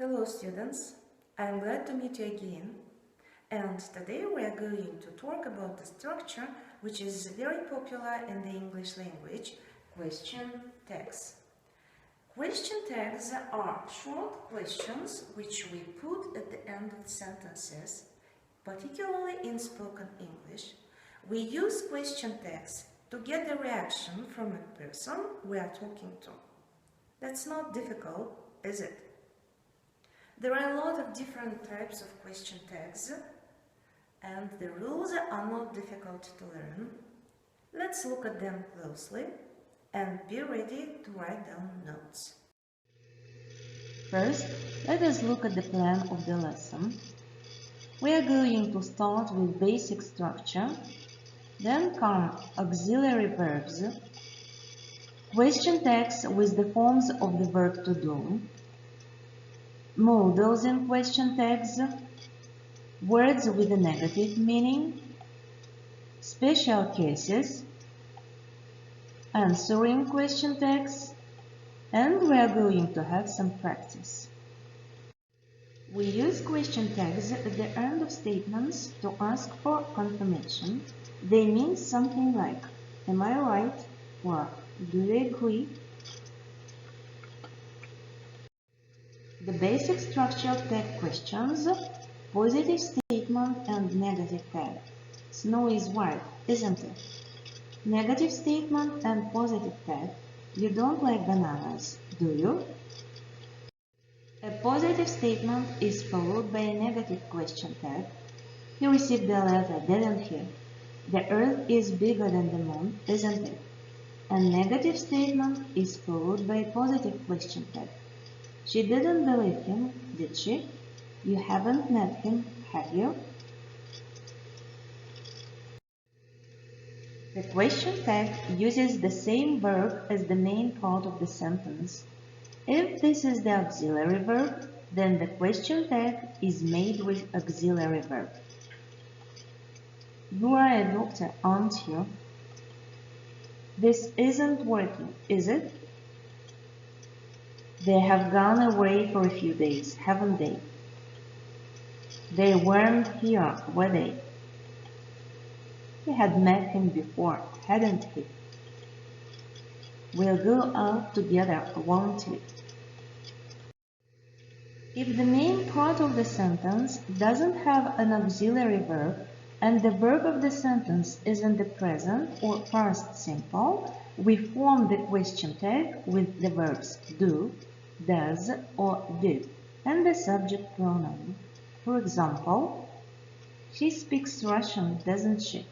Hello students, I'm glad to meet you again, and today we are going to talk about the structure which is very popular in the English language, question tags. Question tags are short questions which we put at the end of sentences, particularly in spoken English. We use question tags to get a reaction from a person we are talking to. That's not difficult, is it? There are a lot of different types of question tags, and the rules are not difficult to learn. Let's look at them closely and be ready to write down notes. First, let us look at the plan of the lesson. We are going to start with basic structure, then come auxiliary verbs, question tags with the forms of the verb to do, modals in question tags, words with a negative meaning, special cases, answering question tags, and we are going to have some practice. We use question tags at the end of statements to ask for confirmation. They mean something like, am I right? Or do you agree? The basic structure of tag questions: positive statement and negative tag. Snow is white, isn't it? Negative statement and positive tag. You don't like bananas, do you? A positive statement is followed by a negative question tag. He received the letter, didn't he? The earth is bigger than the moon, isn't it? A negative statement is followed by a positive question tag. She didn't believe him, did she? You haven't met him, have you? The question tag uses the same verb as the main part of the sentence. If this is the auxiliary verb, then the question tag is made with auxiliary verb. You are a doctor, aren't you? This isn't working, is it? They have gone away for a few days, haven't they? They weren't here, were they? You had met him before, hadn't he? We'll go out together, won't we? If the main part of the sentence doesn't have an auxiliary verb and the verb of the sentence is in the present or past simple, we form the question tag with the verbs do, does, or did, and the subject pronoun. For example, she speaks Russian, doesn't she?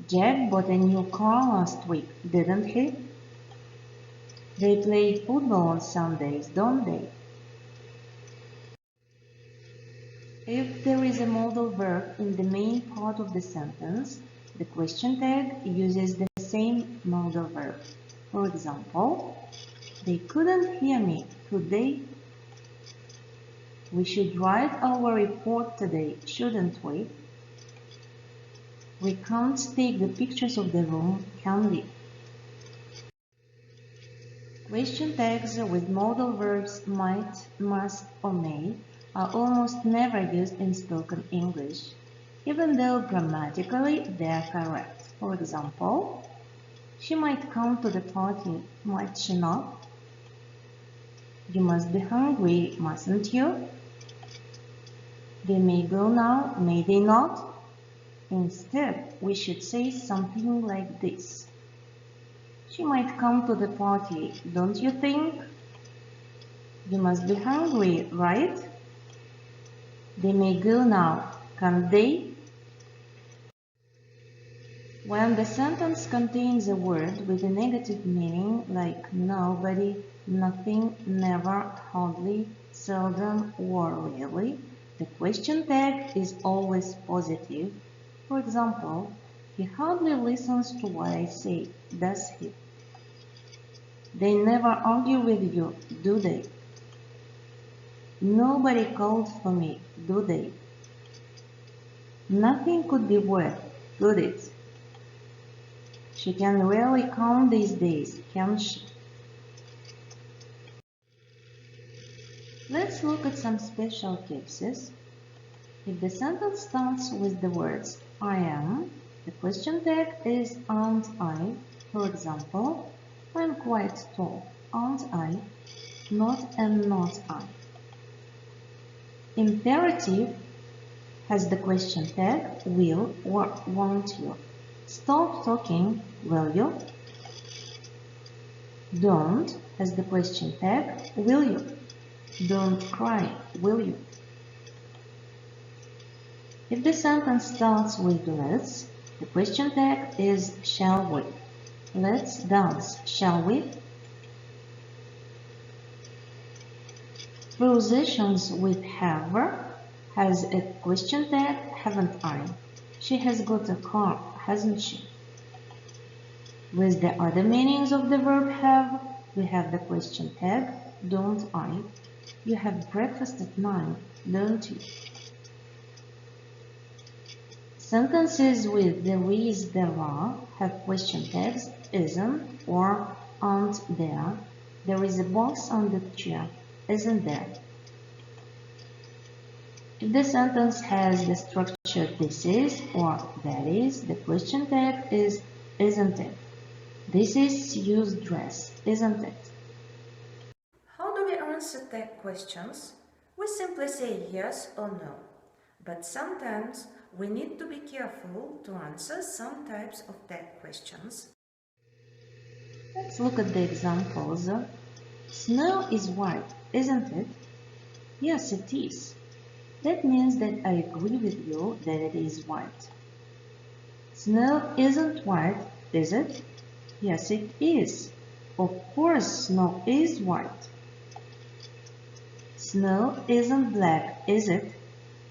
Jack bought a new car last week, didn't he? They play football on Sundays, don't they? If there is a modal verb in the main part of the sentence, the question tag uses the same modal verb. For example, they couldn't hear me, could they? We should write our report today, shouldn't we? We can't take the pictures of the room, can we? Question tags with modal verbs might, must, or may are almost never used in spoken English, even though grammatically they are correct. For example, she might come to the party, might she not? You must be hungry, mustn't you? They may go now, may they not? Instead, we should say something like this. She might come to the party, don't you think? You must be hungry, right? They may go now, can't they? When the sentence contains a word with a negative meaning like nobody, nothing, never, hardly, seldom, or really, the question tag is always positive. For example, he hardly listens to what I say, does he? They never argue with you, do they? Nobody called for me, do they? Nothing could be worse, could it? She can really come these days, can't she? Let's look at some special cases. If the sentence starts with the words I am, the question tag is aren't I? For example, I'm quite tall, aren't I? Not am not I. Imperative has the question tag will or won't you. Stop talking, will you? Don't has the question tag will you. Don't cry, will you? If the sentence starts with let's, the question tag is shall we. Let's dance, shall we? Prepositions with have has a question tag, haven't I? She has got a car, hasn't she? With the other meanings of the verb have, we have the question tag, don't I? You have breakfast at 9, don't you? Sentences with there is, there are have question tags, isn't or aren't there. There is a box on the chair, isn't there? If the sentence has the structure this is or that is, the question tag is isn't it? This is Sue's dress, isn't it? How do we answer tag questions? We simply say yes or no. But sometimes we need to be careful to answer some types of tag questions. Let's look at the examples. Snow is white, isn't it? Yes, it is. That means that I agree with you that it is white. Snow isn't white, is it? Yes, it is. Of course, snow is white. Snow isn't black, is it?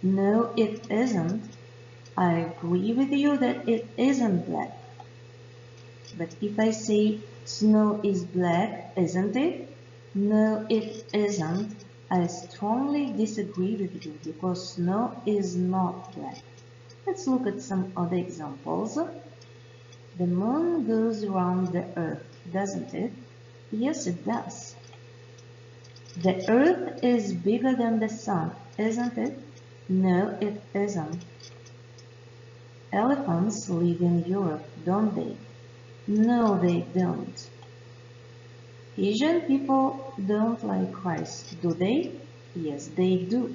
No, it isn't. I agree with you that it isn't black. But if I say snow is black, isn't it? No, it isn't. I strongly disagree with you because snow is not black. Let's look at some other examples. The moon goes around the earth, doesn't it? Yes, it does. The earth is bigger than the sun, isn't it? No, it isn't. Elephants live in Europe, don't they? No, they don't. Asian people don't like rice, do they? Yes, they do.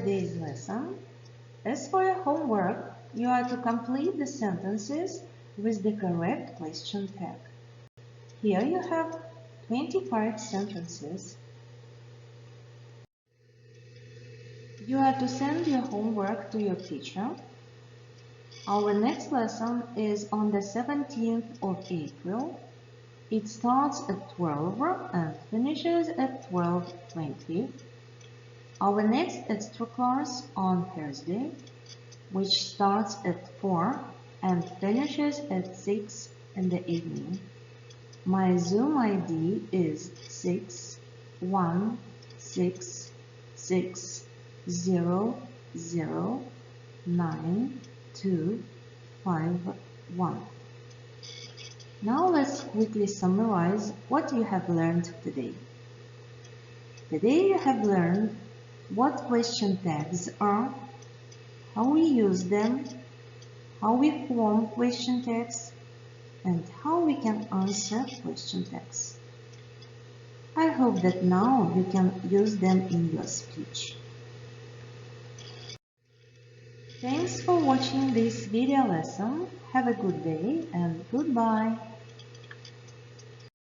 today's lesson. As for your homework, you are to complete the sentences with the correct question tag. Here you have 25 sentences. You are to send your homework to your teacher. Our next lesson is on the 17th of April. It starts at 12 and finishes at 12:20. Our next extra class on Thursday, which starts at 4 and finishes at 6 in the evening. My Zoom ID is 61660092251. Now let's quickly summarize what you have learned today. Today you have learned what question tags are, how we use them, how we form question tags, and how we can answer question tags. I hope that now you can use them in your speech. Thanks for watching this video lesson. Have a good day and goodbye.